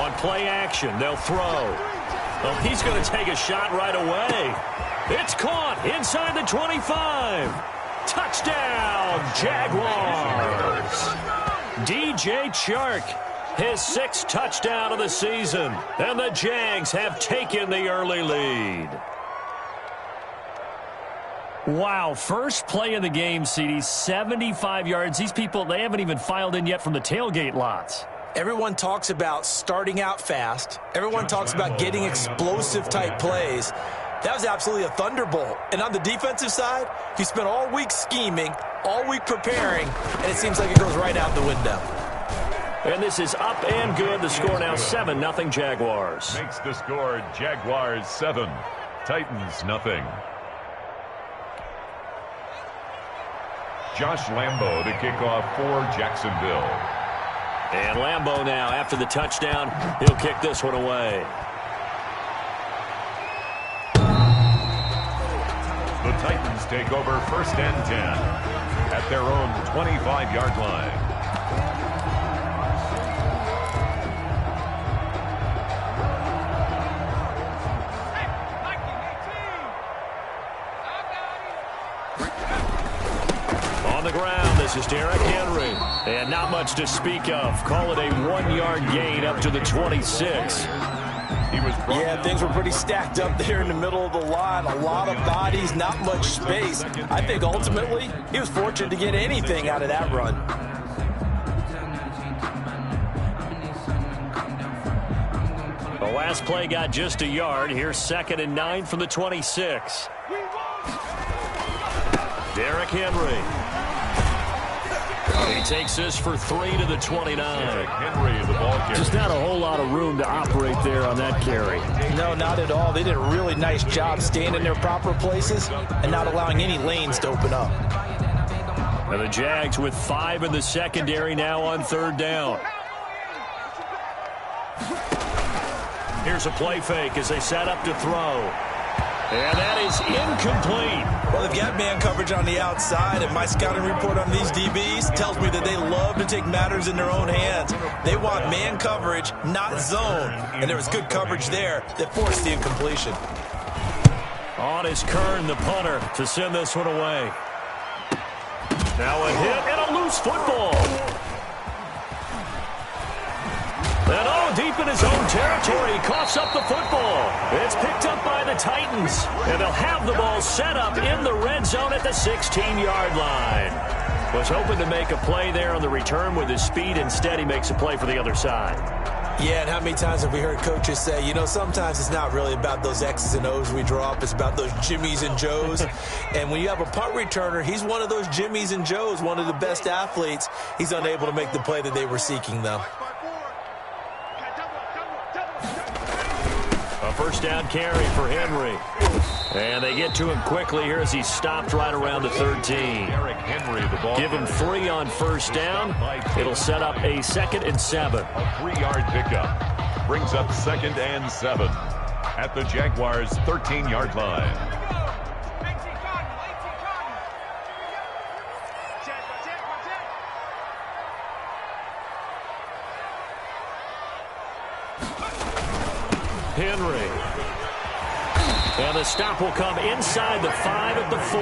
on play action. They'll throw. Oh, he's going to take a shot right away. It's caught inside the 25. Touchdown, Jaguars. DJ Chark, his 6th touchdown of the season. And the Jags have taken the early lead. Wow, first play of the game, CD, 75 yards. These people, they haven't even filed in yet from the tailgate lots. Everyone talks about starting out fast. Everyone talks about getting explosive-type plays. That was absolutely a thunderbolt. And on the defensive side, he spent all week scheming, all week preparing, and it seems like it goes right out the window. And this is up and good. The score now 7-0 Jaguars. Makes the score Jaguars 7, Titans nothing. Josh Lambo to kick off for Jacksonville. And Lambo now, after the touchdown, he'll kick this one away. The Titans take over 1st and 10 at their own 25-yard line. On the ground, this is Derrick Henry. And not much to speak of. Call it a 1-yard gain up to the 26. Yeah, things were pretty stacked up there in the middle of the line. A lot of bodies, not much space. I think ultimately he was fortunate to get anything out of that run. The last play got just a yard. Here's 2nd and 9 from the 26. Derrick Henry. He takes this for 3 to the 29. Henry, the ball carrier. Just not a whole lot of room to operate there on that carry. No, not at all. They did a really nice job staying in their proper places and not allowing any lanes to open up. And the Jags with 5 in the secondary now on 3rd down. Here's a play fake as they set up to throw. And that is incomplete. Well, they've got man coverage on the outside, and my scouting report on these DBs tells me that they love to take matters in their own hands. They want man coverage, not zone. And there was good coverage there that forced the incompletion. On is Kern, the punter, to send this one away. Now a hit and a loose football. And deep in his own territory, he coughs up the football. It's picked up by the Titans, and they'll have the ball set up in the red zone at the 16-yard line. Was hoping to make a play there on the return with his speed. Instead, he makes a play for the other side. Yeah, and how many times have we heard coaches say, you know, sometimes it's not really about those X's and O's we draw up. It's about those Jimmies and Joes. And when you have a punt returner, he's one of those Jimmies and Joes, one of the best athletes. He's unable to make the play that they were seeking, though. A first down carry for Henry. And they get to him quickly here as he's stopped right around the 13. Henry, the ball. Give him 3 on first down. It'll set up a 2nd and 7. A 3-yard pickup brings up 2nd and 7 at the Jaguars' 13-yard line. Henry. And the stop will come inside the 5 at the 4.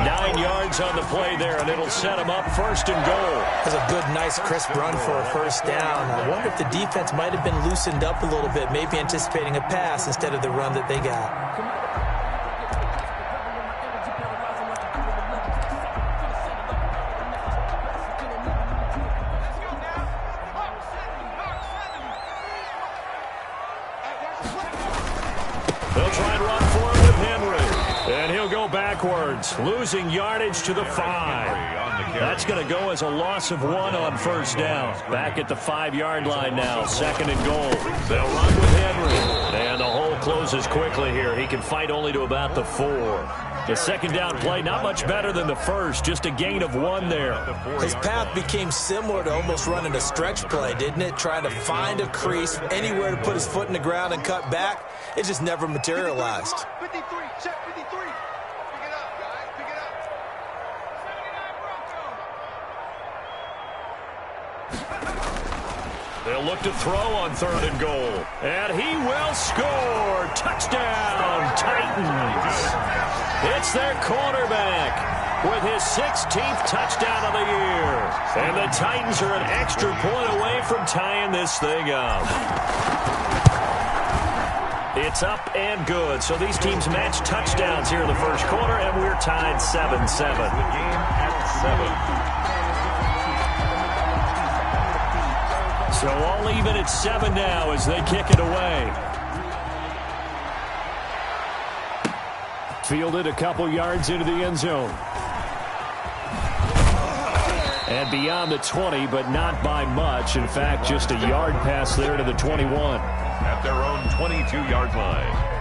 9 yards on the play there, and it'll set him up 1st and goal. That's a good, nice, crisp run for a first down. I wonder if the defense might have been loosened up a little bit, maybe anticipating a pass instead of the run that they got. They'll try and run for it with Henry. And he'll go backwards, losing yardage to the 5. That's going to go as a loss of 1 on first down. Back at the 5-yard line now, 2nd and goal. They'll run with Henry. And the hole closes quickly here. He can fight only to about the 4. The 2nd down play, not much better than the first, just a gain of 1 there. His path became similar to almost running a stretch play, didn't it? Trying to find a crease, anywhere to put his foot in the ground and cut back. It just never materialized. 53, check 53. Pick it up, guys. Pick it up. 79 Bronco. They'll look to throw on 3rd and goal. And he will score. Touchdown, Titans. It's their quarterback with his 16th touchdown of the year. And the Titans are an extra point away from tying this thing up. It's up and good. So these teams match touchdowns here in the first quarter, and we're tied 7-7. The game at 7. So all even at 7 now as they kick it away. Fielded a couple yards into the end zone. And beyond the 20, but not by much. In fact, just a yard pass there to the 21. At their own 22-yard line.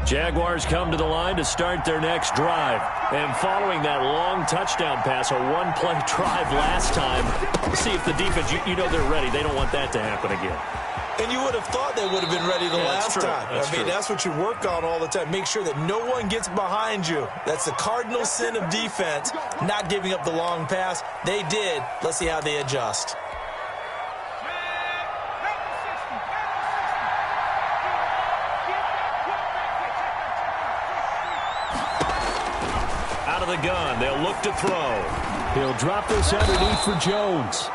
Jaguars come to the line to start their next drive. And following that long touchdown pass, a one-play drive last time, see if the defense, you know they're ready. They don't want that to happen again. And you would have thought they would have been ready the last time. That's what you work on all the time. Make sure that no one gets behind you. That's the cardinal sin of defense, not giving up the long pass. They did. Let's see how they adjust. Out of the gun, they'll look to throw. He'll drop this underneath for Jones.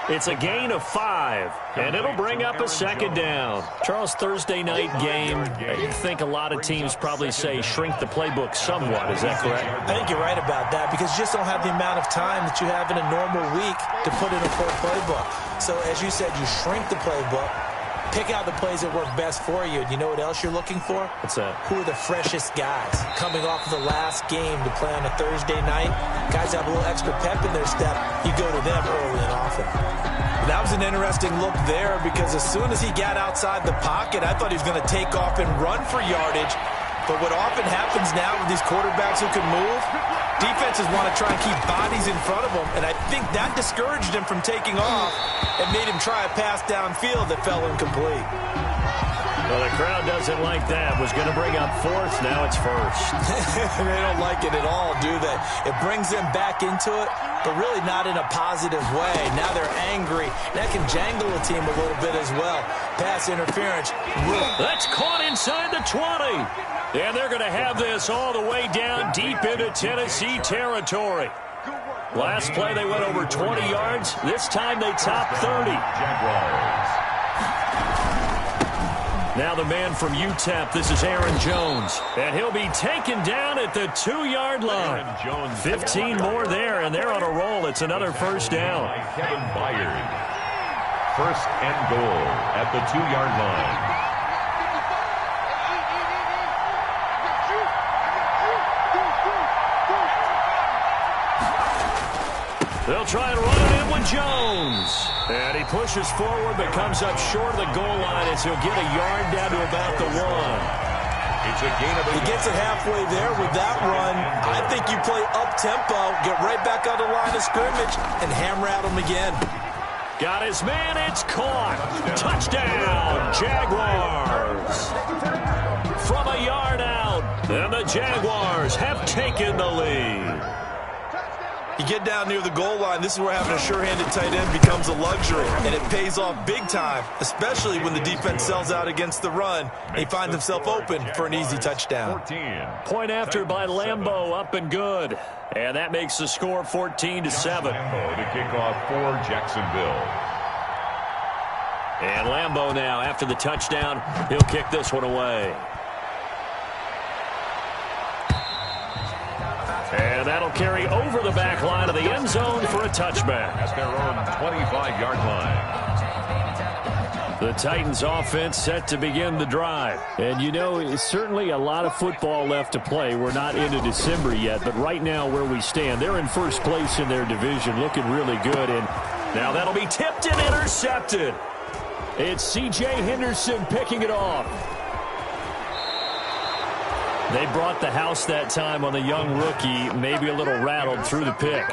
It's a gain of 5, and it'll bring up a 2nd down. Charles, Thursday night game, I think a lot of teams probably say shrink the playbook somewhat. Is that correct? I think you're right about that because you just don't have the amount of time that you have in a normal week to put in a full playbook. So, as you said, you shrink the playbook, pick out the plays that work best for you. You know what else you're looking for? What's that? Who are the freshest guys coming off of the last game to play on a Thursday night? Guys have a little extra pep in their step. You go to them early and often. That was an interesting look there because as soon as he got outside the pocket, I thought he was going to take off and run for yardage. But what often happens now with these quarterbacks who can move, defenses want to try and keep bodies in front of them, and I think that discouraged him from taking off and made him try a pass downfield that fell incomplete. Well, the crowd doesn't like that. Was going to bring up 4th. Now it's 1st. They don't like it at all, do they? It brings them back into it, but really not in a positive way. Now they're angry. That can jangle a team a little bit as well. Pass interference. That's caught inside the 20. And they're going to have this all the way down deep into Tennessee territory. Last play, they went over 20 yards. This time they topped 30. Jaguars. Now the man from UTEP, this is Aaron Jones. And he'll be taken down at the 2-yard line. 15 more there, and they're on a roll. It's another 1st down. Kevin Byard. 1st and goal at the 2-yard line. They'll try and run it in with Jones. And he pushes forward but comes up short of the goal line as he'll get a yard down to about the 1. It's a gain of a He gets it halfway there with that run. I think you play up-tempo, get right back on the line of scrimmage, and hammer at him again. Got his man. It's caught. Touchdown, Jaguars. From a yard out. And the Jaguars have taken the lead. You get down near the goal line, this is where having a sure-handed tight end becomes a luxury, and it pays off big time, especially when the defense sells out against the run. He finds himself open for an easy touchdown. 14. Point after by Lambeau, up and good. And that makes the score 14-7. Lambeau to kick off for Jacksonville. And Lambeau now, after the touchdown, he'll kick this one away. And that'll carry over the back line of the end zone for a touchback. At their own 25-yard line. The Titans offense set to begin the drive. And you know, it's certainly a lot of football left to play. We're not into December yet, but right now where we stand, they're in first place in their division, looking really good. And now that'll be tipped and intercepted. It's C.J. Henderson picking it off. They brought the house that time on the young rookie, maybe a little rattled through the pick.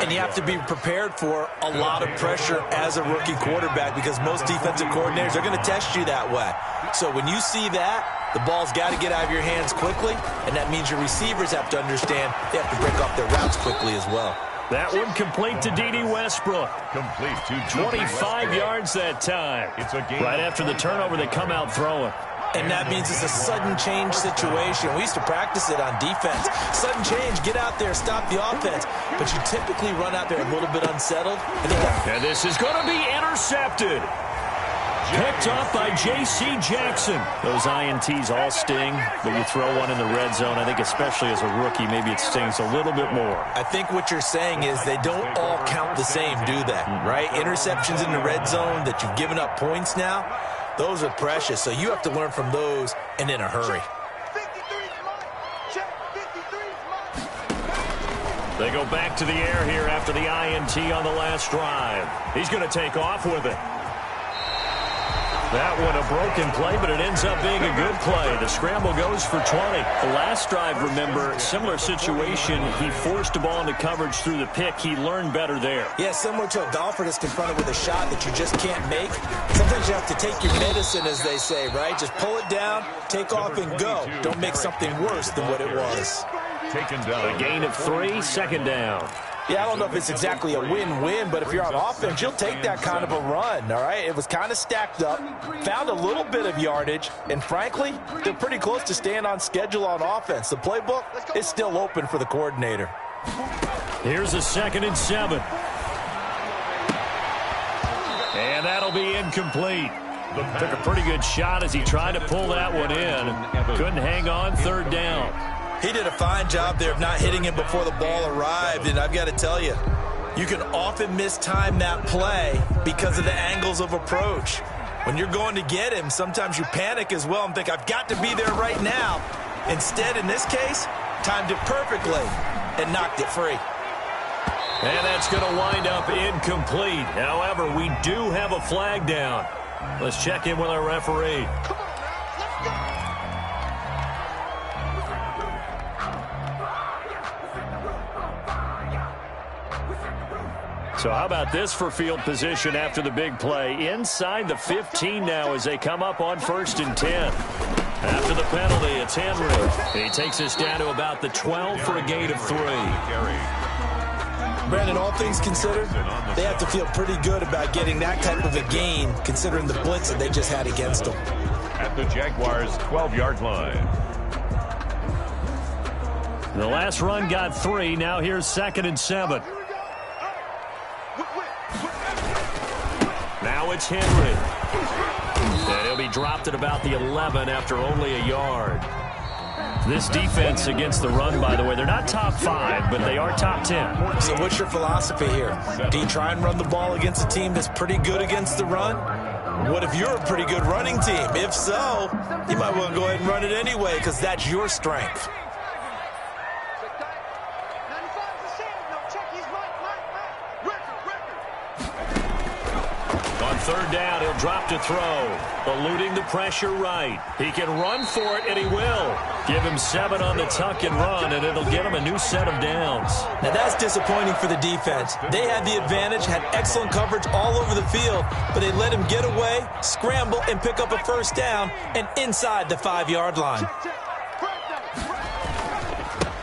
And you have to be prepared for a lot of pressure as a rookie quarterback because most defensive coordinators are going to test you that way. So when you see that, The ball's got to get out of your hands quickly, and that means your receivers have to understand they have to break off their routes quickly as well. That one complete to D.D. Westbrook. Complete to 25 yards that time. It's a game. Right after the turnover, they come out throwing. And that means it's a sudden change situation. We used to practice it on defense. Sudden change, get out there, stop the offense. But you typically run out there a little bit unsettled. And this is going to be intercepted. Picked off by J.C. Jackson. Those INTs all sting, but you throw one in the red zone. I think especially as a rookie, maybe it stings a little bit more. I think what you're saying is they don't all count the same, do they? Right? Interceptions in the red zone that you've given up points now, those are precious. So you have to learn from those and in a hurry. They go back to the air here after the INT on the last drive. He's going to take off with it. That one a broken play, but it ends up being a good play. The scramble goes for 20. The last drive, remember, similar situation. He forced the ball into coverage through the pick. He learned better there. Yeah, similar to a golfer that's confronted with a shot that you just can't make. Sometimes you have to take your medicine, as they say, right? Just pull it down, take off, and go. Don't make something worse than what it was. Taken down. A gain of 3, second down. Yeah, I don't know if it's exactly a win-win, but if you're on offense, you'll take that kind of a run, all right? It was kind of stacked up, found a little bit of yardage, and frankly, they're pretty close to staying on schedule on offense. The playbook is still open for the coordinator. Here's a 2nd and 7. And that'll be incomplete. Took a pretty good shot as he tried to pull that one in. Couldn't hang on, 3rd down. He did a fine job there of not hitting him before the ball arrived, and I've got to tell you, you can often mistime that play because of the angles of approach. When you're going to get him, sometimes you panic as well and think, I've got to be there right now. Instead, in this case, timed it perfectly and knocked it free. And that's going to wind up incomplete. However, we do have a flag down. Let's check in with our referee. So how about this for field position after the big play? Inside the 15 now as they come up on 1st and 10. After the penalty, it's Henry. He takes us down to about the 12 for a gain of 3. Brandon, all things considered, they have to feel pretty good about getting that type of a gain considering the blitz that they just had against them. At the Jaguars' 12-yard line. The last run got 3. Now here's 2nd and 7. Now it's Henry. And he'll be dropped at about the 11 after only a yard. This defense against the run, by the way, they're not top 5, but they are top 10. So what's your philosophy here? Do you try and run the ball against a team that's pretty good against the run? What if you're a pretty good running team? If so, you might want to go ahead and run it anyway because that's your strength. On 3rd down, he'll drop to throw. Eluding the pressure right. He can run for it, and he will. Give him 7 on the tuck and run, and it'll get him a new set of downs. Now, that's disappointing for the defense. They had the advantage, had excellent coverage all over the field, but they let him get away, scramble, and pick up a 1st down, and inside the 5-yard line.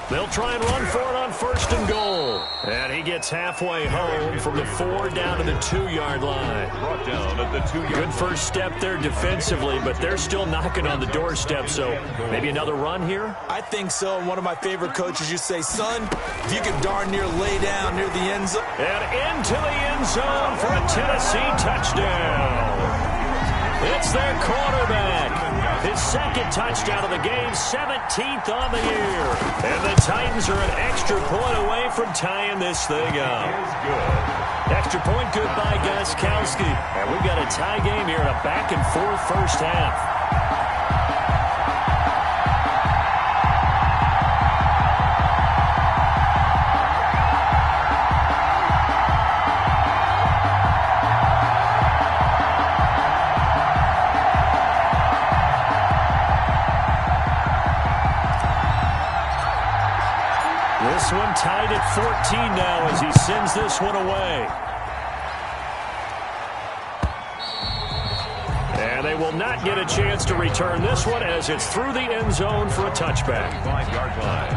They'll try and run for it on 1st and goal. And he gets halfway home from the 4 down to the 2-yard line. Brought down at the 2-yard line. Good first step there defensively, but they're still knocking on the doorstep, so maybe another run here? I think so. And one of my favorite coaches used to say, son, if you can darn near lay down near the end zone. And into the end zone for a Tennessee touchdown. It's their quarterback. His 2nd touchdown of the game, 17th on the year. And the Titans are an extra point away from tying this thing up. Extra point good by Gostkowski. And we've got a tie game here in a back-and-forth first half. This one tied at 14 now as he sends this one away. And They will not get a chance to return this one as it's through the end zone for a touchback. 5-yard line.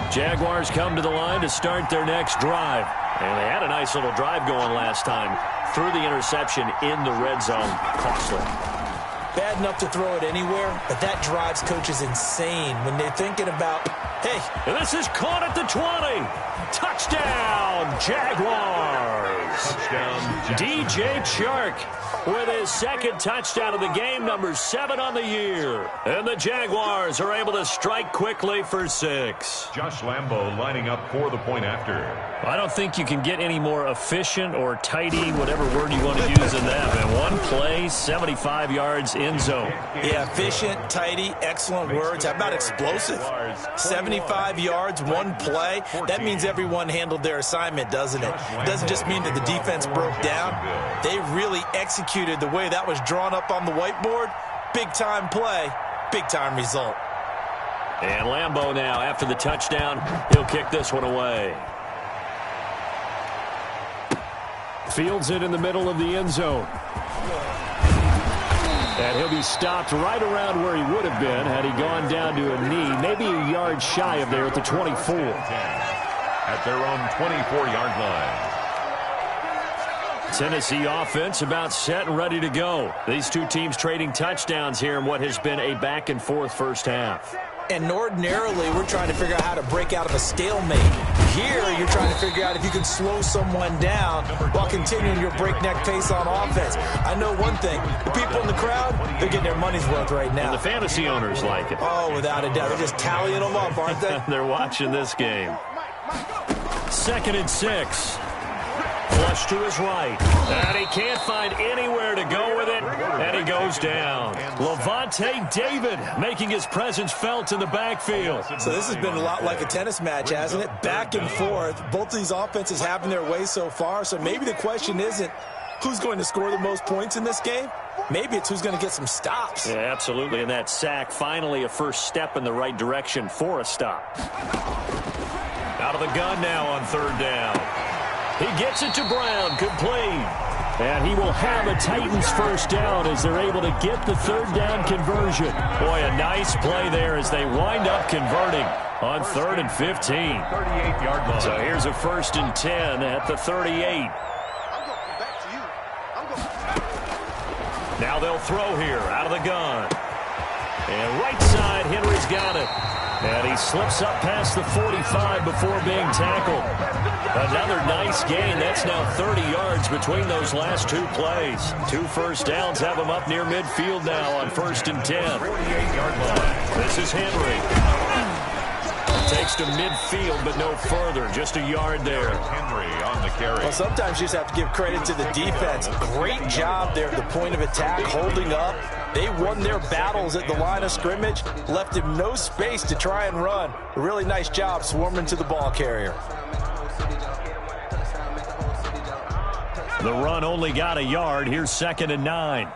Jaguars come to the line to start their next drive. And they had a nice little drive going last time. Threw the interception in the red zone. Costly. Bad enough to throw it anywhere, but that drives coaches insane when they're thinking about, hey. And this is caught at the 20. Touchdown, Jaguars. Touchdown, DJ Chark with his second touchdown of the game, number 7 on the year. And the Jaguars are able to strike quickly for 6. Josh Lambo lining up for the point after. I don't think you can get any more efficient or tidy, whatever word you want to use in that. And one play, 75 yards in zone. Yeah, efficient, tidy, excellent words. How about explosive? 75 yards, one play. That means everyone handled their assignment, doesn't it? It doesn't just mean that the defense broke down. They really executed the way that was drawn up on the whiteboard. Big-time play, big-time result. And Lambo now, after the touchdown, he'll kick this one away. Fields it in the middle of the end zone. And he'll be stopped right around where he would have been had he gone down to a knee, maybe a yard shy of there at the 24. At their own 24-yard line. Tennessee offense about set and ready to go. These two teams trading touchdowns here in what has been a back-and-forth first half. And ordinarily, we're trying to figure out how to break out of a stalemate. Here, you're trying to figure out if you can slow someone down while continuing your breakneck pace on offense. I know one thing. The people in the crowd, they're getting their money's worth right now. And the fantasy owners like it. Oh, without a doubt. They're just tallying them up, aren't they? They're watching this game. 2nd and 6. Flush to his right. And he can't find anywhere to go with it. And he goes down. Levante David making his presence felt in the backfield. So this has been a lot like a tennis match, hasn't it? Back and forth. Both of these offenses having their way so far. So maybe the question isn't who's going to score the most points in this game. Maybe it's who's going to get some stops. Yeah, absolutely. And that sack, finally a first step in the right direction for a stop. Out of the gun now on 3rd down. He gets it to Brown, complete. And he will have a Titans first down as they're able to get the 3rd down conversion. Boy, a nice play there as they wind up converting on 3rd and 15. 38-yard line. So here's a 1st and 10 at the 38. Now they'll throw here out of the gun. And right side, Henry's got it. And he slips up past the 45 before being tackled. Another nice gain. That's now 30 yards between those last 2 plays. 2 first downs have him up near midfield now on 1st and 10. 48-yard line. This is Henry. Takes to midfield, but no further. Just a yard there. Henry on the carry. Well, sometimes you just have to give credit to the defense. Great job there at the point of attack, holding up. They won their battles at the line of scrimmage, left him no space to try and run. A really nice job swarming to the ball carrier. The run only got a yard. Here's 2nd and 9.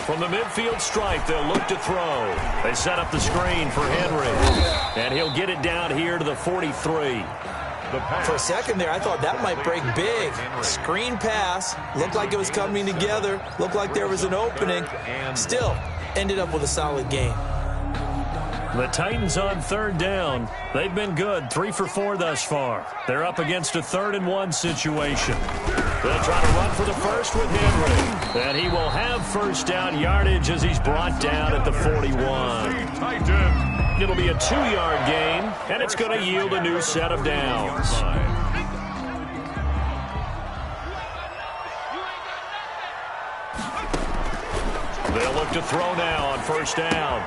From the midfield stripe, they'll look to throw. They set up the screen for Henry. And he'll get it down here to the 43. For a second there, I thought that might break big. Screen pass. Looked like it was coming together. Looked like there was an opening. Still, ended up with a solid game. The Titans on 3rd down. They've been good. 3 for 4 thus far. They're up against a 3rd and 1 situation. They'll try to run for the first with Henry. And he will have first down yardage as he's brought down at the 41. It'll be a 2-yard gain, and it's going to yield a new set of downs. They'll look to throw now on 1st down.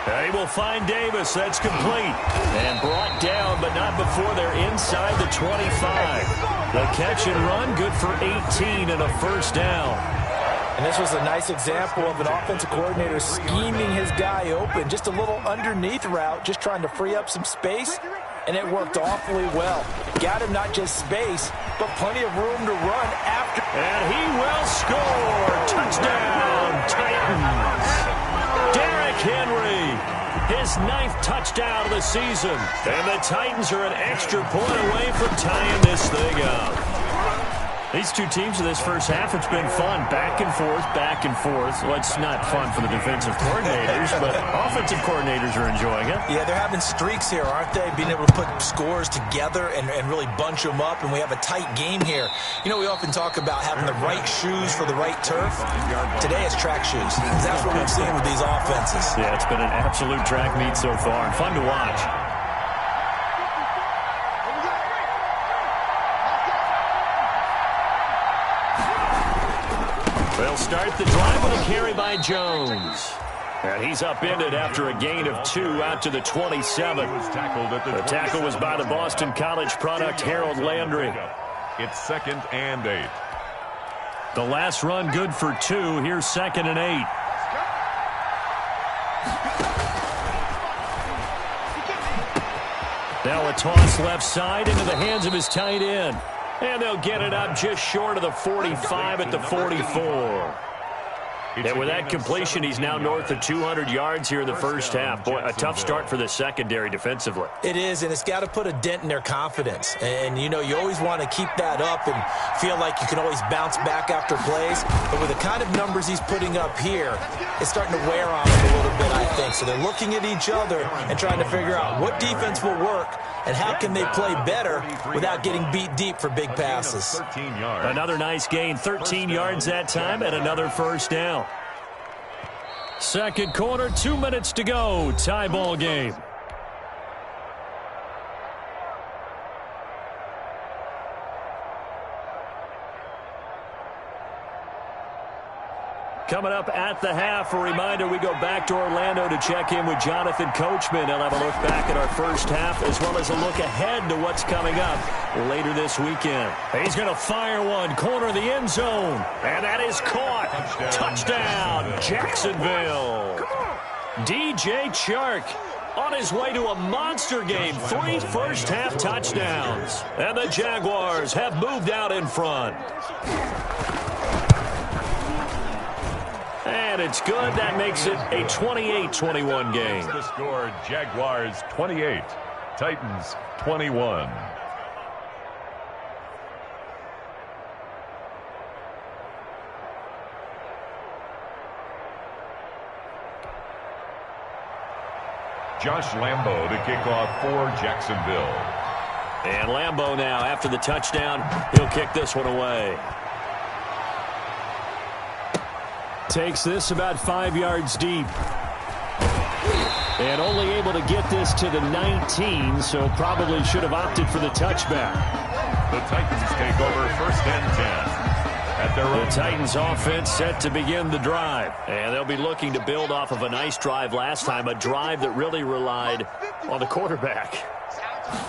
They will find Davis. That's complete. And brought down, but not before they're inside the 25. The catch and run, good for 18 and a first down. And this was a nice example of an offensive coordinator scheming his guy open. Just a little underneath route, just trying to free up some space, and it worked awfully well. Got him not just space, but plenty of room to run after. And he will score. Touchdown, Titans. his 9th touchdown of the season. And the Titans are an extra point away from tying this thing up. These two teams in this first half, it's been fun. Back and forth, back and forth. Well, it's not fun for the defensive coordinators, but offensive coordinators are enjoying it. Yeah, they're having streaks here, aren't they? Being able to put scores together and really bunch them up, and we have a tight game here. You know, we often talk about having the right shoes for the right turf. Today it's track shoes. That's what we've seen with these offenses. Yeah, it's been an absolute track meet so far, and fun to watch. They'll start the drive with a carry by Jones. And he's upended after a gain of 2 out to the 27. The tackle was by the Boston College product, Harold Landry. It's 2nd and 8. The last run good for 2. Here's 2nd and 8. Now a toss left side into the hands of his tight end. And they'll get it up just short of the 45 at the 44. And with that completion, he's now north of 200 yards here in the first half. Boy, a tough start for the secondary defensively. It is, and it's got to put a dent in their confidence. And, you know, you always want to keep that up and feel like you can always bounce back after plays. But with the kind of numbers he's putting up here, it's starting to wear on them a little bit, I think. So they're looking at each other and trying to figure out what defense will work and how can they play better without getting beat deep for big passes. Another nice gain, 13 yards that time, and another first down. Second quarter, 2 minutes to go. Tie ball game. Coming up at the half, a reminder, we go back to Orlando to check in with Jonathan Coachman. He'll have a look back at our first half as well as a look ahead to what's coming up later this weekend. He's going to fire one, corner of the end zone, and that is caught. Touchdown, Jacksonville. DJ Chark on his way to a monster game. 3 first-half touchdowns. And the Jaguars have moved out in front. And it's good. That makes it a 28-21 game. The score, Jaguars 28, Titans 21. Josh Lambo to kick off for Jacksonville. And Lambo now, after the touchdown, he'll kick this one away. Takes this about 5 yards deep. And only able to get this to the 19, so probably should have opted for the touchback. The Titans take over 1st and 10. The Titans offense set to begin the drive. And they'll be looking to build off of a nice drive last time, a drive that really relied on the quarterback.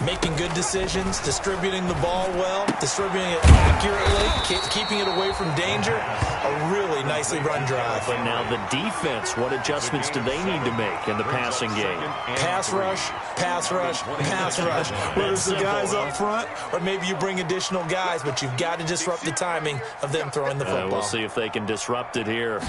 Making good decisions, distributing the ball well, distributing it accurately, keeping it away from danger. A really nicely run drive. But now the defense, what adjustments do they need to make in the passing game? Pass rush, pass rush, pass rush. Whether it's the guys up front or maybe you bring additional guys, but you've got to disrupt the timing of them throwing the football. We'll see if they can disrupt it here.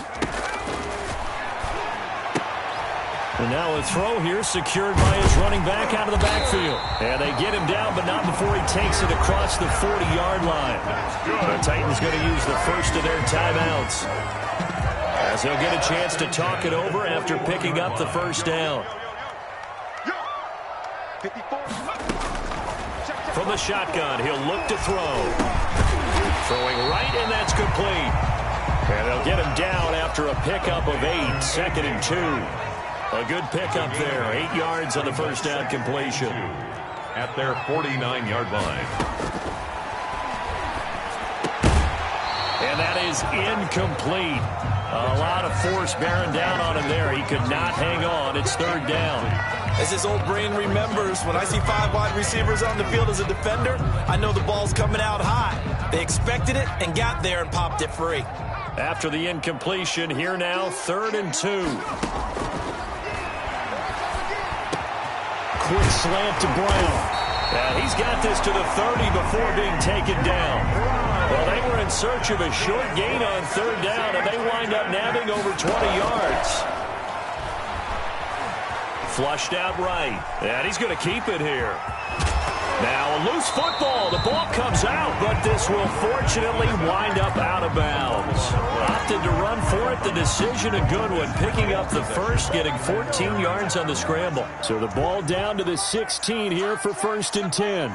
And now a throw here secured by his running back out of the backfield. And they get him down, but not before he takes it across the 40-yard line. The Titans going to use the first of their timeouts, as they'll get a chance to talk it over after picking up the first down. From the shotgun, he'll look to throw. Throwing right, and that's complete. And they'll get him down after a pickup of 8, 2nd and 2. A good pickup there, 8 yards on the first down completion. At their 49-yard line. And that is incomplete. A lot of force bearing down on him there. He could not hang on. It's 3rd down. As his old brain remembers, when I see 5 wide receivers on the field as a defender, I know the ball's coming out high. They expected it and got there and popped it free. After the incompletion, here now, 3rd and 2. Quick slant to Brown. And he's got this to the 30 before being taken down. Well, they were in search of a short gain on 3rd down, and they wind up nabbing over 20 yards. Flushed out right. And he's going to keep it here. Now a loose football. The ball comes out, but this will fortunately wind up out of bounds. Opted to run for it. The decision a good one. Picking up the first, getting 14 yards on the scramble. So the ball down to the 16 here for 1st and 10.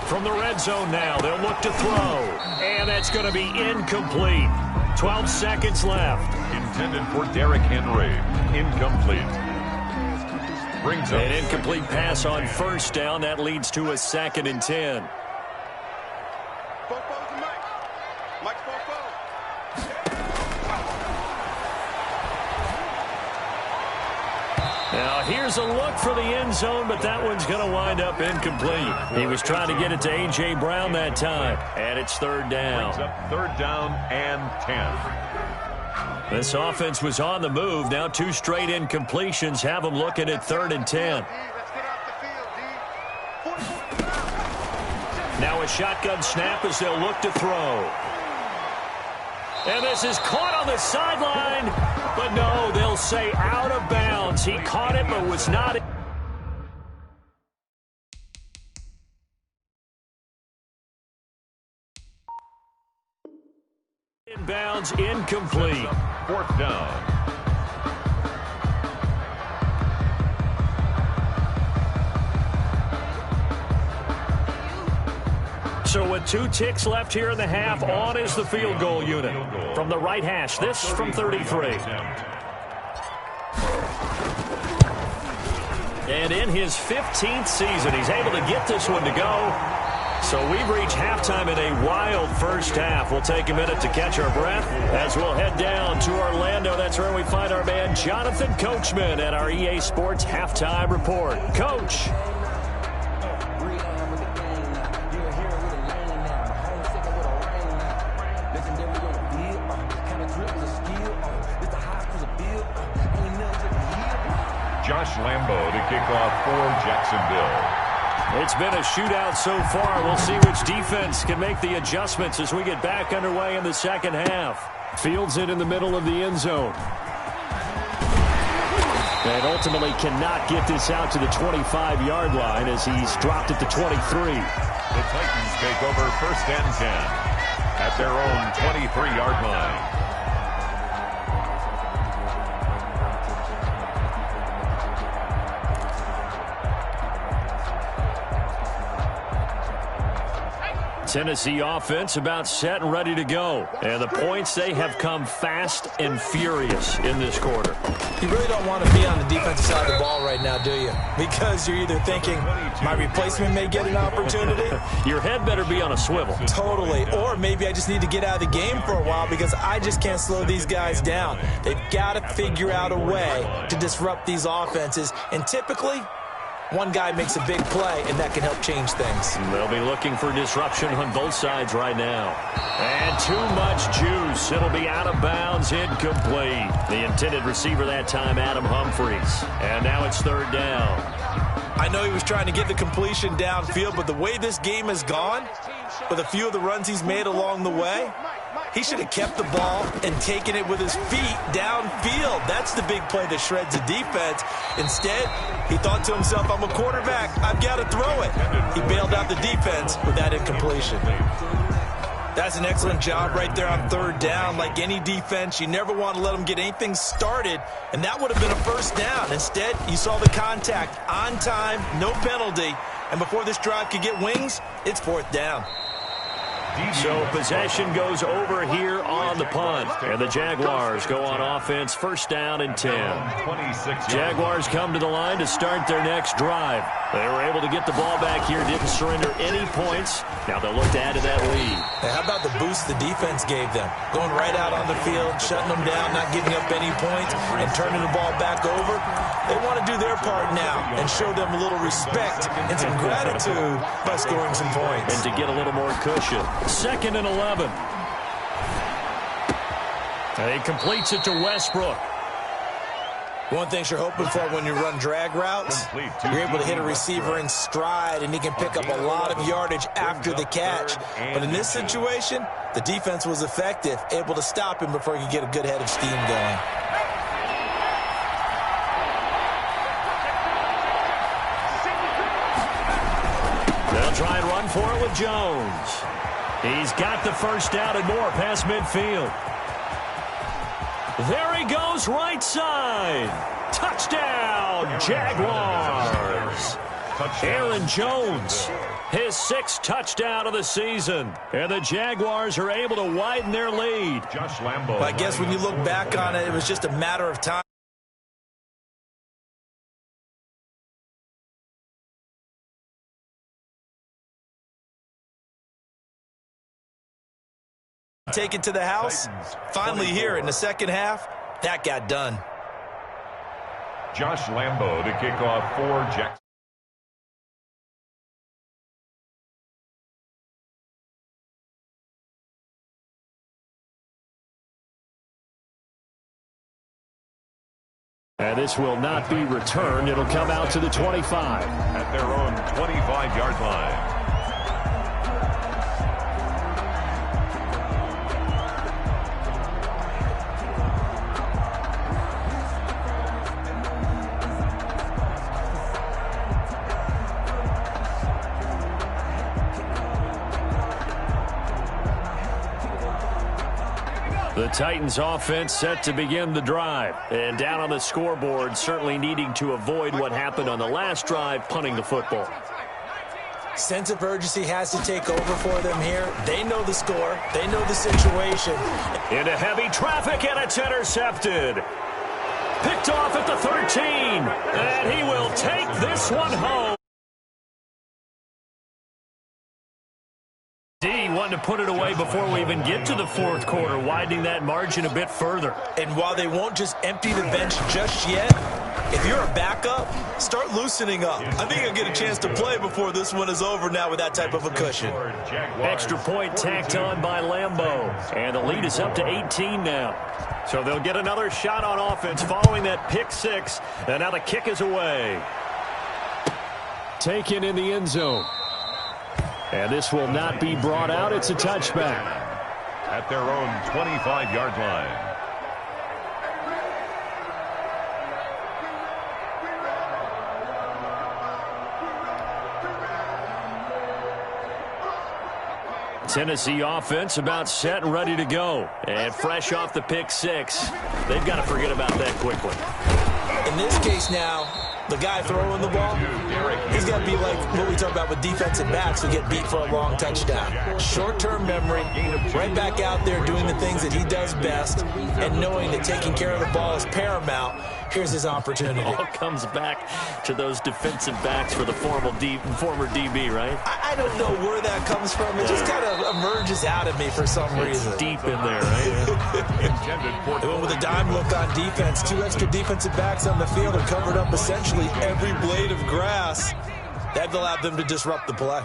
From the red zone now, they'll look to throw. And that's going to be incomplete. 12 seconds left. Intended for Derrick Henry. Incomplete. Brings up an incomplete pass on 1st down. That leads to a 2nd and 10. Now here's a look for the end zone, but that one's going to wind up incomplete. He was trying to get it to A.J. Brown that time, and it's 3rd down. Brings up 3rd down and 10. This offense was on the move. Now 2 straight incompletions have them looking at 3rd and 10. Now a shotgun snap as they'll look to throw. And this is caught on the sideline. But no, they'll say out of bounds. He caught it but was not in bounds, incomplete. 4th down. So with 2 ticks left here in the half, on is the field goal unit. From the right hash, this from 33. And in his 15th season, he's able to get this one to go. So we've reached halftime in a wild first half. We'll take a minute to catch our breath as we'll head down to Orlando. That's where we find our man Jonathan Coachman at our EA Sports Halftime Report. Coach. Josh Lambo to kick off for Jacksonville. It's been a shootout so far. We'll see which defense can make the adjustments as we get back underway in the second half. Fields it in the middle of the end zone. And ultimately cannot get this out to the 25-yard line as he's dropped at the 23. The Titans take over 1st and 10 at their own 23-yard line. Tennessee offense about set and ready to go. And the points, they have come fast and furious in this quarter. You really don't want to be on the defensive side of the ball right now, do you? Because you're either thinking, my replacement may get an opportunity. Your head better be on a swivel. Totally. Or maybe I just need to get out of the game for a while because I just can't slow these guys down. They've got to figure out a way to disrupt these offenses. And typically, one guy makes a big play, and that can help change things. They'll be looking for disruption on both sides right now. And too much juice. It'll be out of bounds, incomplete. The intended receiver that time, Adam Humphries. And now it's 3rd down. I know he was trying to get the completion downfield, but the way this game has gone, with a few of the runs he's made along the way, he should have kept the ball and taken it with his feet downfield. That's the big play that shreds the defense. Instead, he thought to himself, I'm a quarterback. I've got to throw it. He bailed out the defense with that incompletion. That's an excellent job right there on 3rd down. Like any defense, you never want to let them get anything started, and that would have been a 1st down. Instead, you saw the contact on time, no penalty, and before this drive could get wings, it's 4th down. So possession goes over here on the punt. And the Jaguars go on offense, 1st down and 10. Jaguars come to the line to start their next drive. They were able to get the ball back here, didn't surrender any points. Now they'll look to add to that lead. Hey, how about the boost the defense gave them? Going right out on the field, shutting them down, not giving up any points, and turning the ball back over. They want to do their part now and show them a little respect and some gratitude by scoring some points. And to get a little more cushion. 2nd and 11. And he completes it to Westbrook. One thing you're hoping for when you run drag routes, you're able to hit a receiver in stride, and he can pick up a lot of yardage after the catch. But in this situation, the defense was effective, able to stop him before he could get a good head of steam going. for it with Jones. He's got the first down and more past midfield. There he goes, right side. Touchdown, Jaguars. Aaron Jones, his 6th touchdown of the season. And the Jaguars are able to widen their lead. Josh Lambo. I guess when you look back on it, it was just a matter of time. Take it to the house. Finally here in the second half, that got done. Josh Lambo to kick off for Jackson. And this will not be returned. It'll come out to the 25. At their own 25-yard line. The Titans offense set to begin the drive. And down on the scoreboard, certainly needing to avoid what happened on the last drive, punting the football. Sense of urgency has to take over for them here. They know the score. They know the situation. Into heavy traffic, and it's intercepted. Picked off at the 13. And he will take this one home. Wanting to put it away before we even get to the fourth quarter, widening that margin a bit further. And while they won't just empty the bench just yet, if you're a backup, start loosening up. I think you'll get a chance to play before this one is over now with that type of a cushion. Extra point tacked on by Lambo. And the lead is up to 18 now. So they'll get another shot on offense following that pick 6. And now the kick is away. Taken in the end zone. And this will not be brought out. It's a touchback. At their own 25-yard line. Tennessee offense about set and ready to go. And fresh off the pick 6. They've got to forget about that quickly. In this case now, the guy throwing the ball, he's got to be like what we talk about with defensive backs who get beat for a long touchdown. Short-term memory, right back out there doing the things that he does best, and knowing that taking care of the ball is paramount. Here's his opportunity. It all comes back to those defensive backs for the former DB, right? I don't know where that comes from. It just kind of emerges out of me for some reason. Deep in there, right? They went with a dime look on defense. 2 extra defensive backs on the field and covered up essentially every blade of grass. That allowed them to disrupt the play.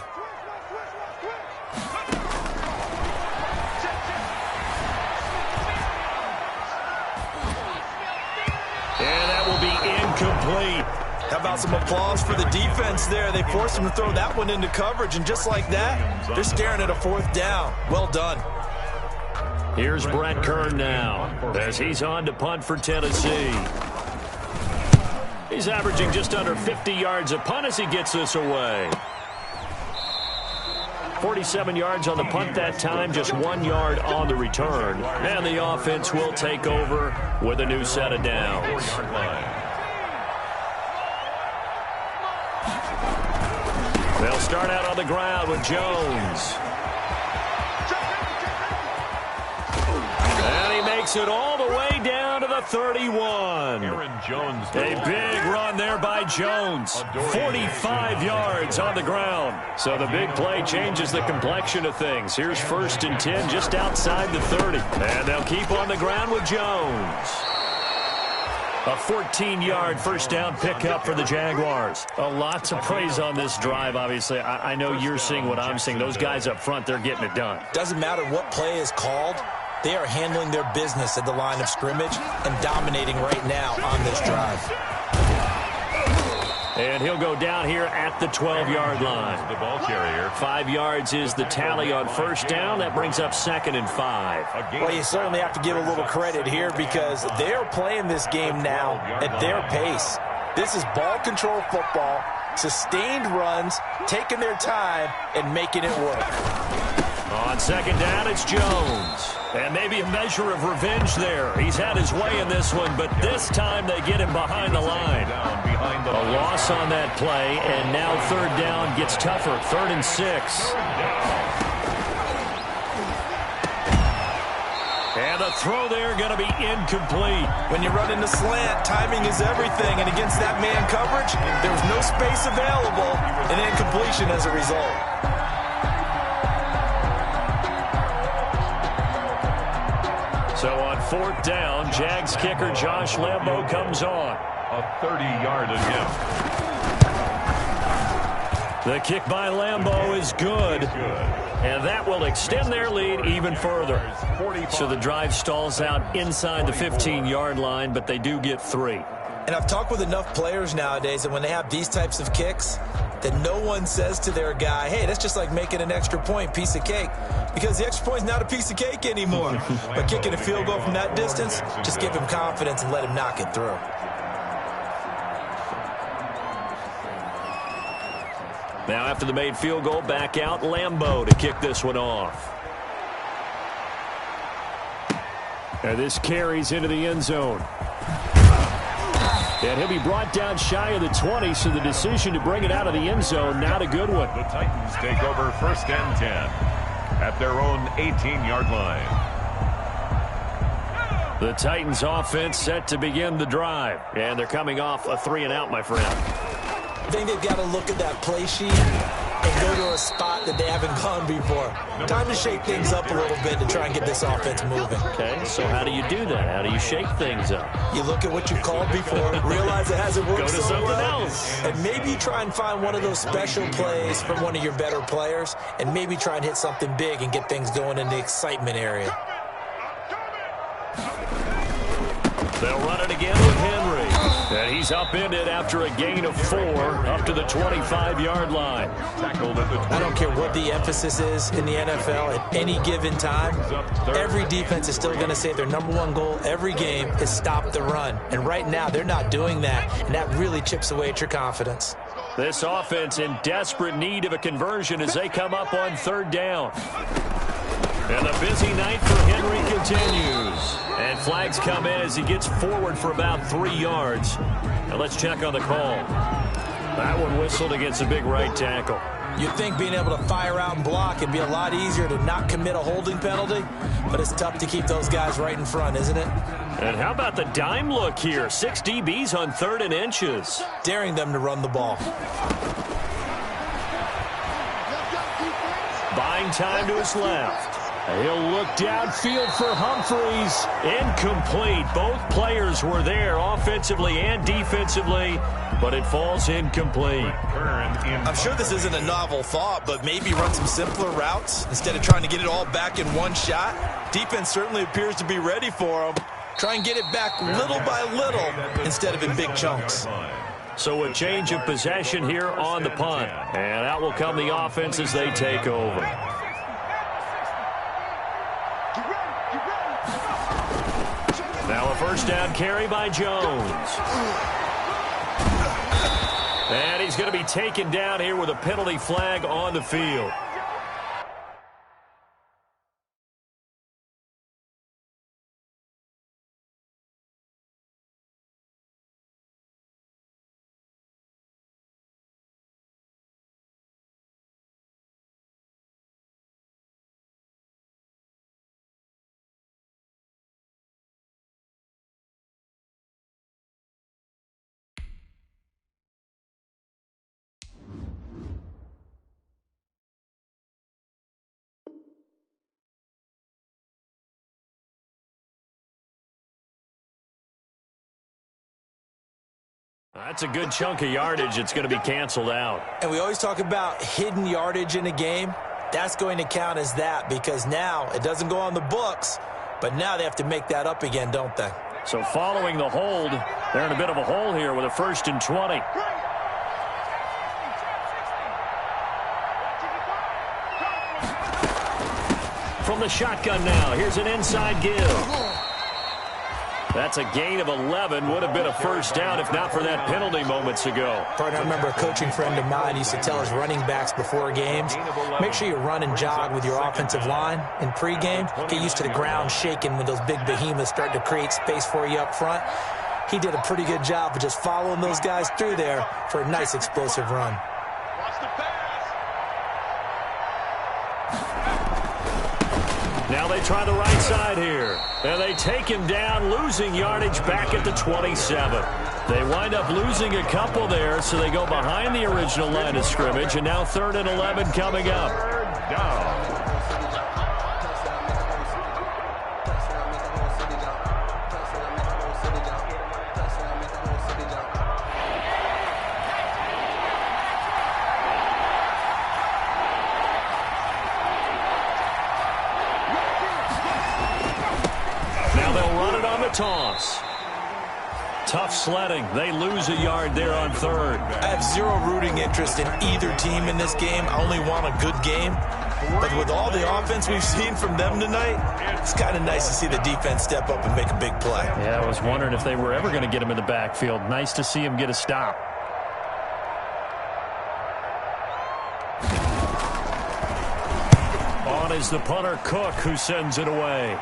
And that will be incomplete. How about some applause for the defense there? They forced him to throw that one into coverage, and just like that, they're staring at a 4th down. Well done. Here's Brett Kern now as he's on to punt for Tennessee. He's averaging just under 50 yards a punt as he gets this away. 47 yards on the punt that time, just 1 yard on the return. And the offense will take over with a new set of downs. They'll start out on the ground with Jones. And he makes it all the way down to the 31. Aaron Jones. A big run there by Jones. 45 yards on the ground. So the big play changes the complexion of things. Here's 1st and 10 just outside the 30. And they'll keep on the ground with Jones. A 14-yard first down pickup for the Jaguars. A lot to praise on this drive, obviously. I know you're seeing what I'm seeing. Those guys up front, they're getting it done. Doesn't matter what play is called. They are handling their business at the line of scrimmage and dominating right now on this drive. And he'll go down here at the 12-yard line. The ball carrier. 5 yards is the tally on first down. That brings up 2nd and 5. Well, you certainly have to give a little credit here because they're playing this game now at their pace. This is ball control football. sustained runs, taking their time, and making it work. On second down, it's Jones. And maybe a measure of revenge there. He's had his way in this one, but this time they get him behind the line. A loss on that play, and now third down gets tougher. 3rd and 6. And the throw there going to be incomplete. When you run into slant, timing is everything. And against that man coverage, there was no space available, and incompletion as a result. So on 4th down, Jags kicker Josh Lambo comes on. A 30-yard attempt. The kick by Lambo is good. And that will extend their lead even further. So the drive stalls out inside the 15-yard line, but they do get 3. And I've talked with enough players nowadays that when they have these types of kicks, that no one says to their guy, hey, that's just like making an extra point, piece of cake. Because the extra point's not a piece of cake anymore. But kicking a field goal from that distance, just give him confidence and let him knock it through. Now after the made field goal, back out Lambo to kick this one off. And this carries into the end zone. And he'll be brought down shy of the 20, so the decision to bring it out of the end zone, not a good one. The Titans take over 1st and 10 at their own 18-yard line. The Titans offense set to begin the drive. And they're coming off a 3-and-out, my friend. I think they've got to look at that play sheet and go to a spot that they haven't gone before. Time to shake things up a little bit to try and get this offense moving. Okay, so how do you do that? How do you shake things up? You look at what you've called before, realize it hasn't worked Go to so something well, else. and maybe you try and find one of those special plays from one of your better players, and maybe try and hit something big and get things going in the excitement area. They'll run it again with Henry. And he's upended after a gain of 4 up to the 25-yard line. Tackled at the 20. I don't care what the emphasis is in the NFL at any given time. Every defense is still going to say their #1 goal every game is stop the run. And right now, they're not doing that, and that really chips away at your confidence. This offense in desperate need of a conversion as they come up on 3rd down. And the busy night for Henry continues. And flags come in as he gets forward for about 3 yards. Now let's check on the call. That one whistled against a big right tackle. You'd think being able to fire out and block would be a lot easier to not commit a holding penalty, but it's tough to keep those guys right in front, isn't it? And how about the dime look here? 6 DBs on 3rd and inches. Daring them to run the ball. Buying time to his left. He'll look downfield for Humphreys. Incomplete. Both players were there offensively and defensively, but it falls incomplete. I'm sure this isn't a novel thought, but maybe run some simpler routes instead of trying to get it all back in one shot. Defense certainly appears to be ready for them. Try and get it back little by little instead of in big chunks. So a change of possession here on the punt. And out will come the offense as they take over. Now a 1st down carry by Jones. And he's going to be taken down here with a penalty flag on the field. That's a good chunk of yardage. It's going to be canceled out. And we always talk about hidden yardage in a game. That's going to count as that because now it doesn't go on the books, but now they have to make that up again, don't they? So following the hold, they're in a bit of a hole here with a 1st and 20. From the shotgun now, here's an inside give. That's a gain of 11. Would have been a first down if not for that penalty moments ago. Partner, I remember a coaching friend of mine used to tell his running backs before games, make sure you run and jog with your offensive line in pregame. Get used to the ground shaking when those big behemoths start to create space for you up front. He did a pretty good job of just following those guys through there for a nice explosive run. Now they try the right side here. And they take him down, losing yardage back at the 27. They wind up losing a couple there, so they go behind the original line of scrimmage, and now 3rd and 11 coming up. Toss. Tough sledding. They lose a yard there on 3rd. I have zero rooting interest in either team in this game. I only want a good game. But with all the offense we've seen from them tonight, it's kind of nice to see the defense step up and make a big play. Yeah, I was wondering if they were ever going to get him in the backfield. Nice to see him get a stop. On is the punter, Cook, who sends it away.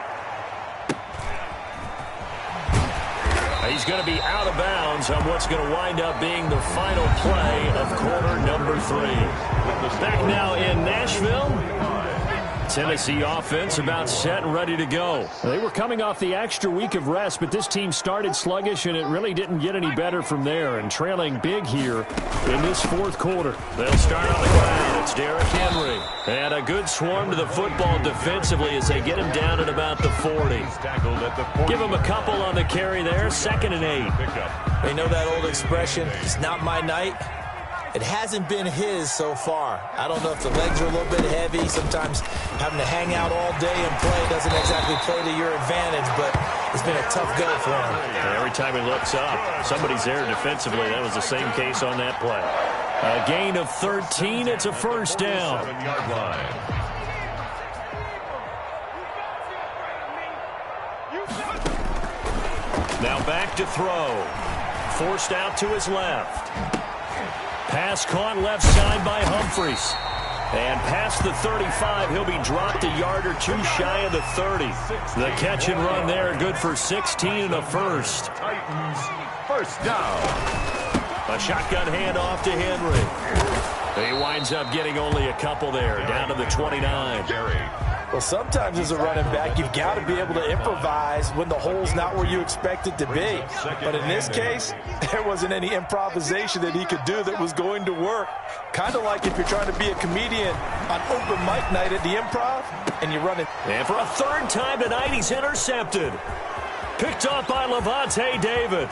He's going to be out of bounds on what's going to wind up being the final play of quarter number 3. Back now in Nashville. Tennessee offense about set and ready to go. They were coming off the extra week of rest, but this team started sluggish, and it really didn't get any better from there, and trailing big here in this 4th quarter. They'll start on the ground. It's Derrick Henry. And a good swarm to the football defensively as they get him down at about the 40. Give him a couple on the carry there. 2nd and 8. They know that old expression, it's not my night. It hasn't been his so far. I don't know if the legs are a little bit heavy. Sometimes having to hang out all day and play doesn't exactly play to your advantage, but it's been a tough go for him. And every time he looks up, somebody's there defensively. That was the same case on that play. A gain of 13. It's a first down. Now back to throw. Forced out to his left. Pass caught left side by Humphries. And past the 35, he'll be dropped a yard or two shy of the 30. The catch and run there, good for 16 and a first. Titans, first down. A shotgun handoff to Henry. He winds up getting only a couple there, down to the 29. Well, sometimes as a running back, you've got to be able to improvise when the hole's not where you expect it to be. But in this case, there wasn't any improvisation that he could do that was going to work. Kind of like if you're trying to be a comedian on open mic night at the Improv, and you run it. And for a 3rd time tonight, he's intercepted. Picked off by Levante David.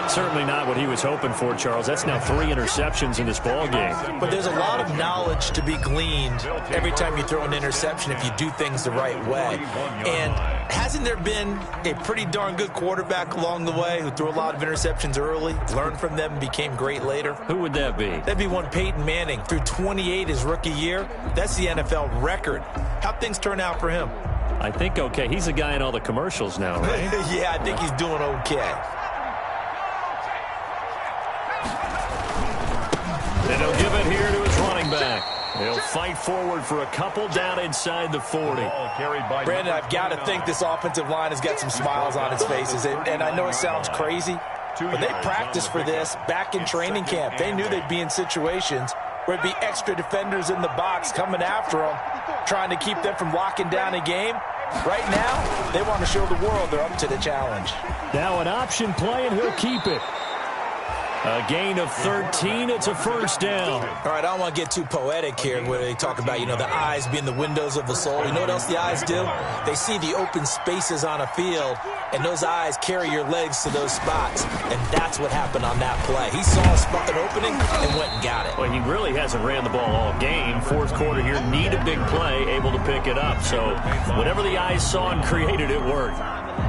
Certainly not what he was hoping for, Charles. That's now 3 interceptions in this ball game. But there's a lot of knowledge to be gleaned every time you throw an interception if you do things the right way. And hasn't there been a pretty darn good quarterback along the way who threw a lot of interceptions early, learned from them, and became great later? Who would that be? That'd be one Peyton Manning. Threw 28 his rookie year. That's the NFL record. How'd things turn out for him? I think okay. He's a guy in all the commercials now, right? Yeah, I think he's doing okay. And he'll give it here to his running back. He'll fight forward for a couple down inside the 40. Brandon, I've got to think this offensive line has got some smiles on its faces. And I know it sounds crazy, but they practiced for this back in training camp. They knew they'd be in situations where it'd be extra defenders in the box coming after them, trying to keep them from locking down a game. Right now, they want to show the world they're up to the challenge. Now an option play, and he'll keep it. A gain of 13. It's a first down. All right, I don't want to get too poetic here where they talk about, the eyes being the windows of the soul. You know what else the eyes do? They see the open spaces on a field, and those eyes carry your legs to those spots. And that's what happened on that play. He saw a spot, an opening, and went and got it. Well, he really hasn't ran the ball all game. 4th quarter here, need a big play, able to pick it up. So whatever the eyes saw and created, it worked.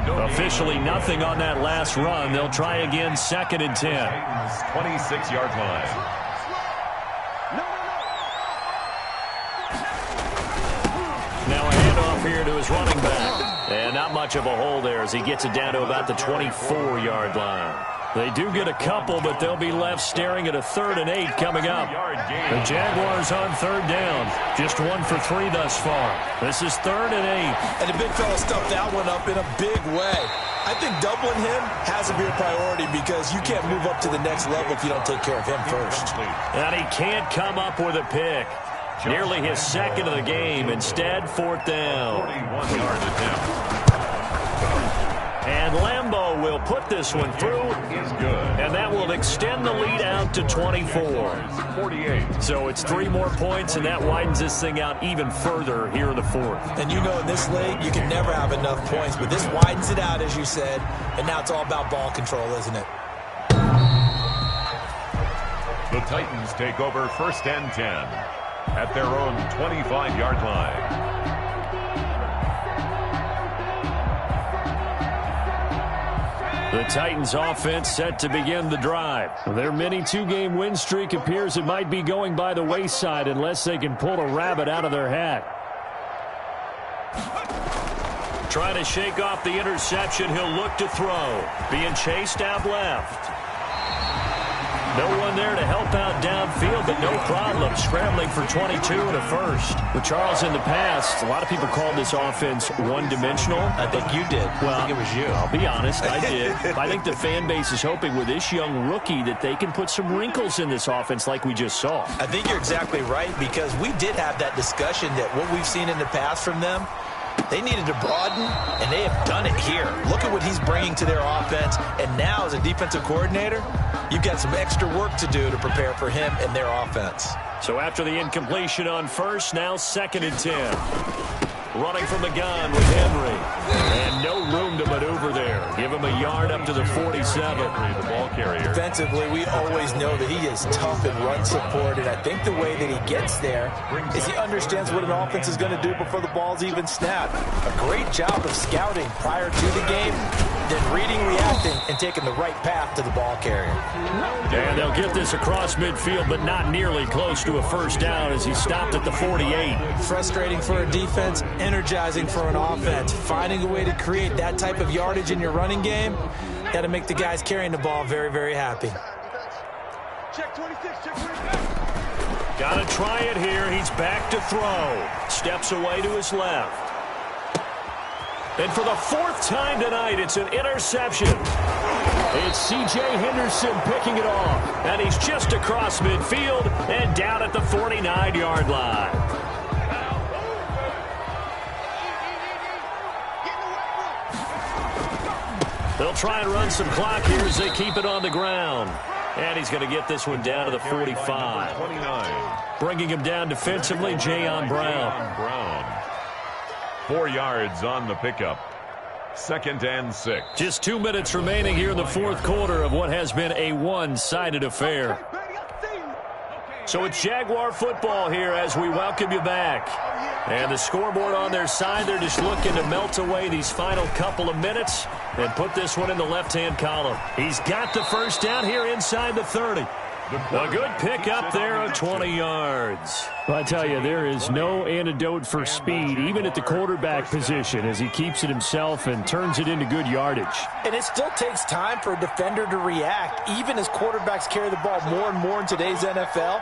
Officially nothing on that last run. They'll try again, 2nd and 10. 26-yard line. Now a handoff here to his running back. And not much of a hole there as he gets it down to about the 24-yard line. They do get a couple, but they'll be left staring at a 3rd and 8 coming up. The Jaguars on 3rd down. Just 1 for 3 thus far. This is 3rd and 8. And the big fella stuffed that one up in a big way. I think doubling him has to be a priority because you can't move up to the next level if you don't take care of him first. And he can't come up with a pick. Nearly his 2nd of the game. Instead, 4th down. 41-yard attempt. And Lambeau will put this one through. Is good. And that will extend the lead out to 24. 48. So it's 3 more points, and that widens this thing out even further here in the 4th. And you know in this league, you can never have enough points, but this widens it out, as you said, and now it's all about ball control, isn't it? The Titans take over 1st and 10 at their own 25-yard line. The Titans offense set to begin the drive. Their mini 2-game win streak appears it might be going by the wayside unless they can pull a rabbit out of their hat. Trying to shake off the interception, he'll look to throw. Being chased out left. No one there to help out downfield, but no problem. Scrambling for 22 and a first. With Charles in the past, a lot of people called this offense one-dimensional. I think you did. Well, I think it was you. I'll be honest, I did. I think the fan base is hoping with this young rookie that they can put some wrinkles in this offense like we just saw. I think you're exactly right because we did have that discussion that what we've seen in the past from them, they needed to broaden, and they have done it here. Look at what he's bringing to their offense, and now as a defensive coordinator, you've got some extra work to do to prepare for him and their offense. So after the incompletion on first, now 2nd and 10. Running from the gun with Henry. And no room to maneuver there. Give him a yard up to the 47. The ball carrier. Defensively, we always know that he is tough in run support, and I think the way that he gets there is he understands what an offense is going to do before the ball's even snapped. A great job of scouting prior to the game, then reading, reacting, and taking the right path to the ball carrier. And they'll get this across midfield, but not nearly close to a first down as he stopped at the 48. Frustrating for a defense, energizing for an offense. Finding a way to create that type of yardage in your running game, got to make the guys carrying the ball very, very happy. Check 26, check 26. Got to try it here. He's back to throw. Steps away to his left. And for the 4th time tonight, it's an interception. It's C.J. Henderson picking it off. And he's just across midfield and down at the 49-yard line. They'll try and run some clock here as they keep it on the ground. And he's going to get this one down to the 45. 29. Bringing him down defensively, Jayon Brown. 4 yards on the pickup. 2nd and 6. Just 2 minutes remaining here in the 4th quarter of what has been a one-sided affair. So it's Jaguar football here as we welcome you back. And the scoreboard on their side, they're just looking to melt away these final couple of minutes and put this one in the left-hand column. He's got the first down here inside the 30. A good pick up there of 20 yards. I tell you, there is no antidote for speed, even at the quarterback position, as he keeps it himself and turns it into good yardage. And it still takes time for a defender to react, even as quarterbacks carry the ball more and more in today's NFL.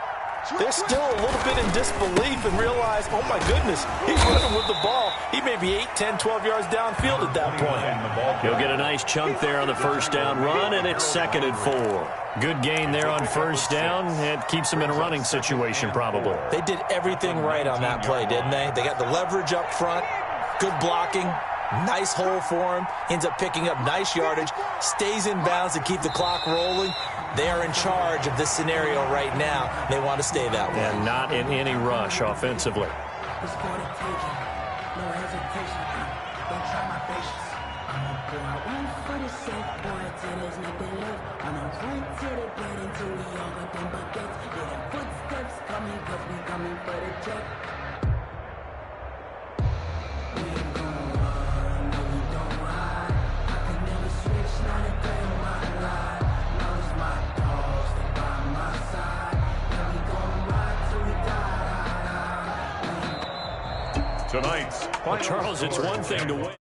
They're still a little bit in disbelief and realize, oh my goodness, he's running with the ball. He may be 8, 10, 12 yards downfield at that point. He'll get a nice chunk there on the first down run, and it's 2nd and 4. Good gain there on first down. It keeps them in a running situation, probably. They did everything right on that play, didn't they? They got the leverage up front, good blocking, nice hole for him, ends up picking up nice yardage, stays in bounds to keep the clock rolling. They are in charge of this scenario right now. They want to stay that way. And not in any rush offensively. Tonight's Well, Charles, it's one thing to win.